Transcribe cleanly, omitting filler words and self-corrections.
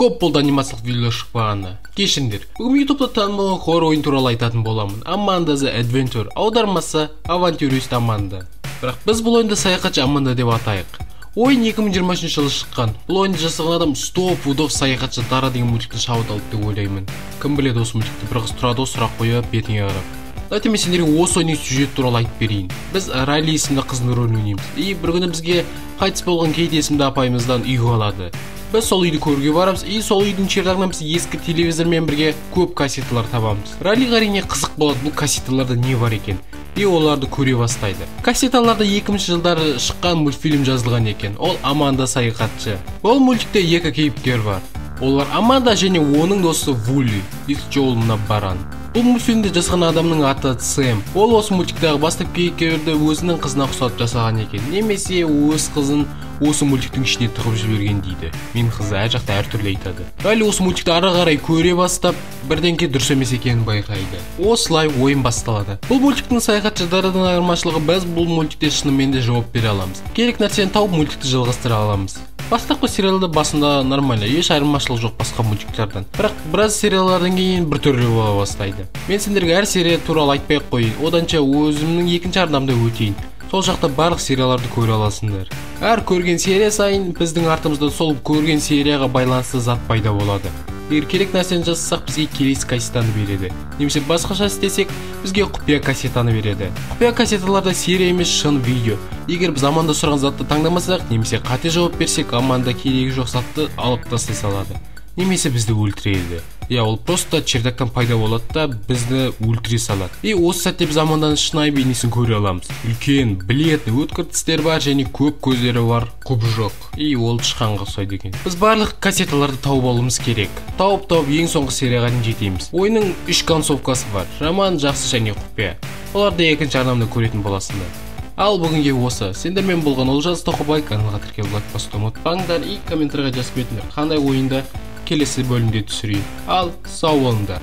Көп болды анимациялық видеолар шықпағанда. Кешіріңдер. Бүгін YouTube'да танымал хоррор ойын туралы айтатын боламын. Amanda the Adventure, аудармасы авантюрист Аманда. Бірақ біз бұл ойынды саяхатшы Аманда деп атайық. Ойын 2023 жылы шыққан. Бұл ойынды жасаған адам стопудов саяхатшы Дара деген мультикті шабыт алды деп ойлаймын. Кім біледі осы мультикті? Bir қыз тұрады, сұрақ қойып, бетіңе қарап. Дайте мен сендерге осы ойынның сюжеті туралы айтып берейін. Біз Райли есімді қыздың рөлін ойнаймыз. И бір күні бізге қайтыс болған Кейт есімді апайымыздан үй қалады. Біз сол үйді көруге барамыз, и сол үйдің чердағынан біз ескі телевизормен бірге көп кассеталар табамыз. Райлиға әрине қызық болады, бұл кассеталарда не бар екен. И оларды көре бастайды. Кассеталарда 2000 жылдары шыққан мультфильм жазылған екен. Ол Аманда саяхатшы. Ол мультикте екі кейіпкер бар. Олар Аманда және оның досы Вулли. Жолына баран. Бұл мультфильмді жасаған адамның аты Сэм. Ол осы мультиктегі басты кейіпкерді өзінің қызына ұқсатып жасаған екен. Немесе өз қызын осы мультиктің ішіне тығып жіберген дейді. Мен қызы әр жақта әртүрлі айтады. Әлі осы мультикті ары қарай көре бастап, бірденке дұрыс емес екенін байқайды. Осылай ойын басталады. Бұл мультиктің саяхатшылардан айырмашылығы, біз бұл мультикте шынымен де жауап бере аламыз. Керек нәрсені тауып мультикті жалғастыра аламыз. Бастапқы сериалда басында нормально, еш айырмашылық жоқ басқа мультиктерден. Бірақ біраз сериалдардан кейін бір түрлі бола бастайды. Мен сендерге әр серия туралы айтпай-ақ қояйын, оданша өзімнің екінші арнамда өтейін. Сол жақта барлық сериаларды көре аласыңдар. Әр көрген серия сайын біздің артымызда сол көрген серияға байланысты зат пайда болады. Егер керек нәрсені жасасақ, бізге келесі кассетаны береді. Немесе басқаша істесек, бізге құпия кассетаны береді. Құпия кассеталарда серия емес, шын видео. Егер біз Аманда сұраған затты таңдамасақ, немесе қате жауап берсек, Аманда керегі жоқ затты алып тастай салады. Немесе бізді өлтіреді. Ол просто чердактан пайда болады да бізді өлтіре салады. И осы сәтте біз Аманданың шынайы бейнесін көре аламыз. Үлкен, білетін, өткір тістер бар және көп көздері бар, құбыжық. И ол тышқанға ұқсайды екен. Біз барлық кассеталарды тауып алуымыз керек. Тауып ең соңғы серияға дейін жетеміз. Ойынның 3 концовкасы бар: жаман, жақсы және құпия. Оларды екінші арнамда көретін боласыңдар. Ал бүгінге осы. Сендермен болған Олжас Тоқыбай. Каналға тіркеліп лайк басуды ұмытпаңдар и комментарийға жазып кетіңдер, қандай ойында келесі бөлімде түсірейін. Ал сау болыңдар.